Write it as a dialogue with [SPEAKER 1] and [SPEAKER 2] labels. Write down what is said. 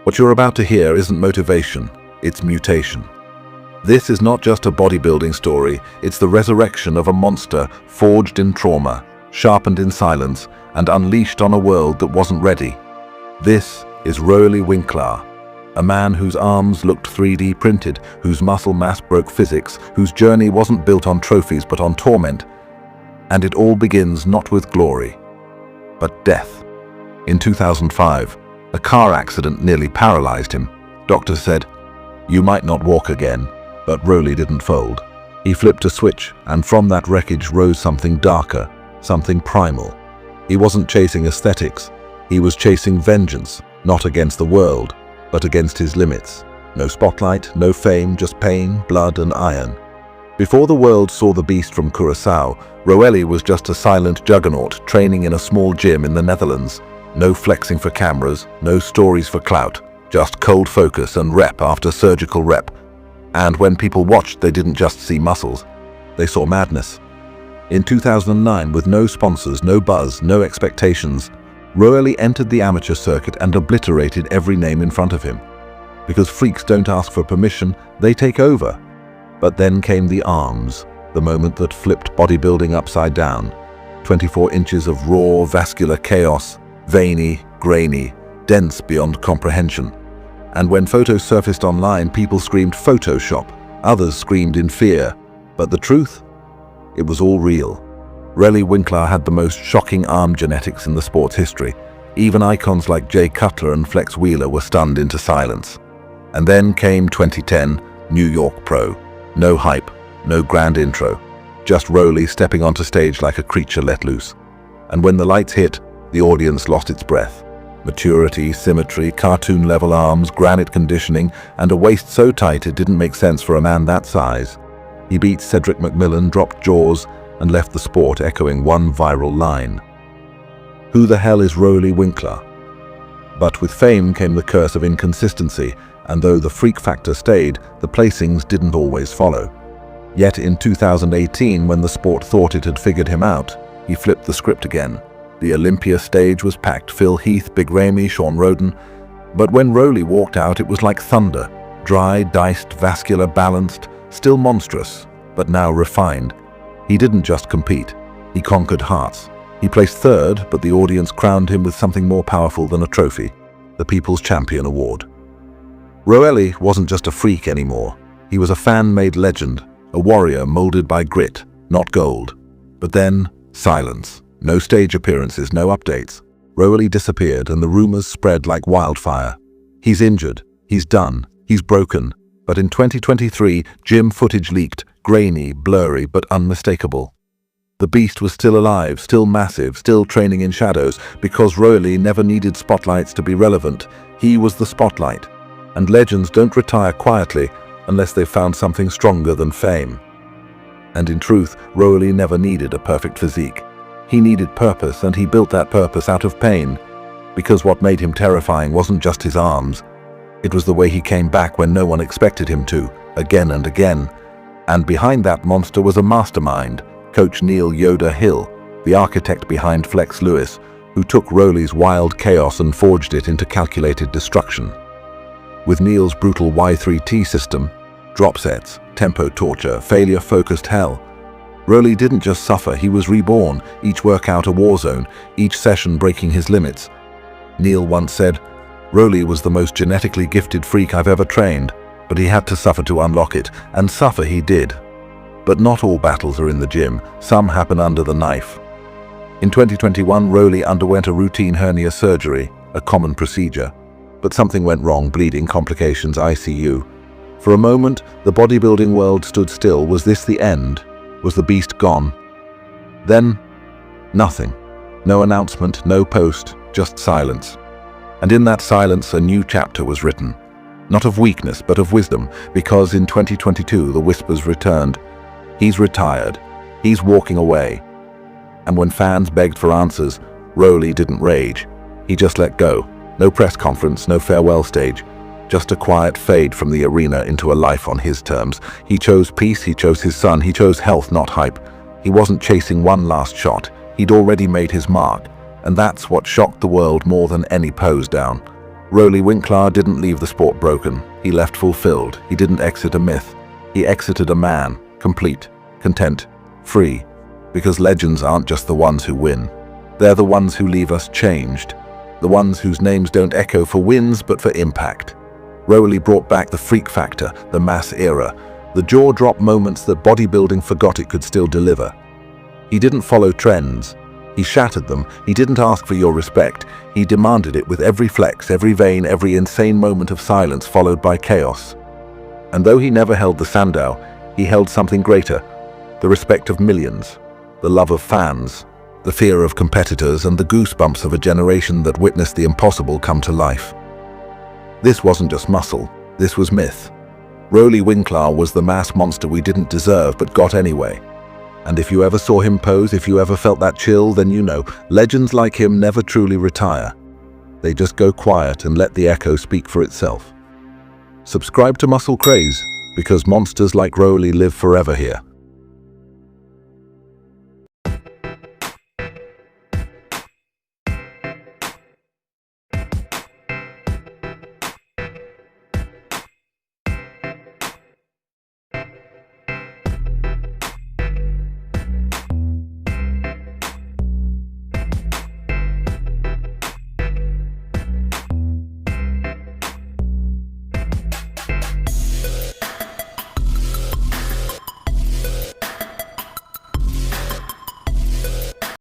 [SPEAKER 1] What you're about to hear isn't motivation, it's mutation. This is not just a bodybuilding story, it's the resurrection of a monster forged in trauma, sharpened in silence, and unleashed on a world that wasn't ready. This is Roelly Winklaar, a man whose arms looked 3D printed, whose muscle mass broke physics, whose journey wasn't built on trophies but on torment. And it all begins not with glory, but death. In 2005, a car accident nearly paralyzed him. Doctors said, "You might not walk again," but Roelly didn't fold. He flipped a switch, and from that wreckage rose something darker, something primal. He wasn't chasing aesthetics, he was chasing vengeance, not against the world, but against his limits. No spotlight, no fame, just pain, blood, and iron. Before the world saw the beast from Curaçao, Roelly was just a silent juggernaut training in a small gym in the Netherlands. No flexing for cameras, no stories for clout, just cold focus and rep after surgical rep. And when people watched, they didn't just see muscles, they saw madness. In 2009, with no sponsors, no buzz, no expectations, Roelly entered the amateur circuit and obliterated every name in front of him. Because freaks don't ask for permission, they take over. But then came the arms, the moment that flipped bodybuilding upside down. 24 inches of raw, vascular chaos, veiny, grainy, dense beyond comprehension. And when photos surfaced online, people screamed Photoshop, others screamed in fear. But the truth? It was all real. Roelly Winklaar had the most shocking arm genetics in the sport's history. Even icons like Jay Cutler and Flex Wheeler were stunned into silence. And then came 2010, New York Pro. No hype, no grand intro, just Roelly stepping onto stage like a creature let loose. And when the lights hit, the audience lost its breath. Maturity, symmetry, cartoon-level arms, granite conditioning, and a waist so tight it didn't make sense for a man that size. He beat Cedric McMillan, dropped jaws, and left the sport echoing one viral line. Who the hell is Roelly Winklaar? But with fame came the curse of inconsistency, and though the freak factor stayed, the placings didn't always follow. Yet in 2018, when the sport thought it had figured him out, he flipped the script again. The Olympia stage was packed, Phil Heath, Big Ramy, Sean Roden. But when Roelly walked out, it was like thunder. Dry, diced, vascular, balanced, still monstrous, but now refined. He didn't just compete, he conquered hearts. He placed third, but the audience crowned him with something more powerful than a trophy, the People's Champion Award. Roelly wasn't just a freak anymore. He was a fan-made legend, a warrior molded by grit, not gold. But then, silence. No stage appearances, no updates. Roelly disappeared and the rumors spread like wildfire. He's injured, he's done, he's broken. But in 2023, gym footage leaked, grainy, blurry, but unmistakable. The beast was still alive, still massive, still training in shadows, because Roelly never needed spotlights to be relevant. He was the spotlight. And legends don't retire quietly unless they've found something stronger than fame. And in truth, Roelly never needed a perfect physique. He needed purpose, and he built that purpose out of pain. Because what made him terrifying wasn't just his arms. It was the way he came back when no one expected him to, again and again. And behind that monster was a mastermind, Coach Neil Yoda Hill, the architect behind Flex Lewis, who took Roelly's wild chaos and forged it into calculated destruction. With Neil's brutal Y3T system, drop sets, tempo torture, failure-focused hell, Roelly didn't just suffer, he was reborn, each workout a war zone, each session breaking his limits. Neil once said, "Roelly was the most genetically gifted freak I've ever trained, but he had to suffer to unlock it, and suffer he did." But not all battles are in the gym, some happen under the knife. In 2021, Roelly underwent a routine hernia surgery, a common procedure. But something went wrong, bleeding, complications, ICU. For a moment, the bodybuilding world stood still. Was this the end? Was the beast gone? Then, nothing. No announcement, no post, just silence. And in that silence, a new chapter was written. Not of weakness, but of wisdom, because in 2022, the whispers returned. He's retired. He's walking away. And when fans begged for answers, Roelly didn't rage. He just let go. No press conference, no farewell stage. Just a quiet fade from the arena into a life on his terms. He chose peace, he chose his son, he chose health, not hype. He wasn't chasing one last shot. He'd already made his mark. And that's what shocked the world more than any pose down. Roelly Winklaar didn't leave the sport broken. He left fulfilled. He didn't exit a myth. He exited a man, complete, content, free. Because legends aren't just the ones who win. They're the ones who leave us changed. The ones whose names don't echo for wins but for impact. Roelly brought back the freak factor, the mass era, the jaw-drop moments that bodybuilding forgot it could still deliver. He didn't follow trends. He shattered them. He didn't ask for your respect. He demanded it with every flex, every vein, every insane moment of silence followed by chaos. And though he never held the Sandow, he held something greater, the respect of millions, the love of fans, the fear of competitors, and the goosebumps of a generation that witnessed the impossible come to life. This wasn't just muscle, this was myth. Roelly Winklaar was the mass monster we didn't deserve but got anyway. And if you ever saw him pose, if you ever felt that chill, then you know, legends like him never truly retire. They just go quiet and let the echo speak for itself. Subscribe to Muscle Kraze, because monsters like Roelly live forever here.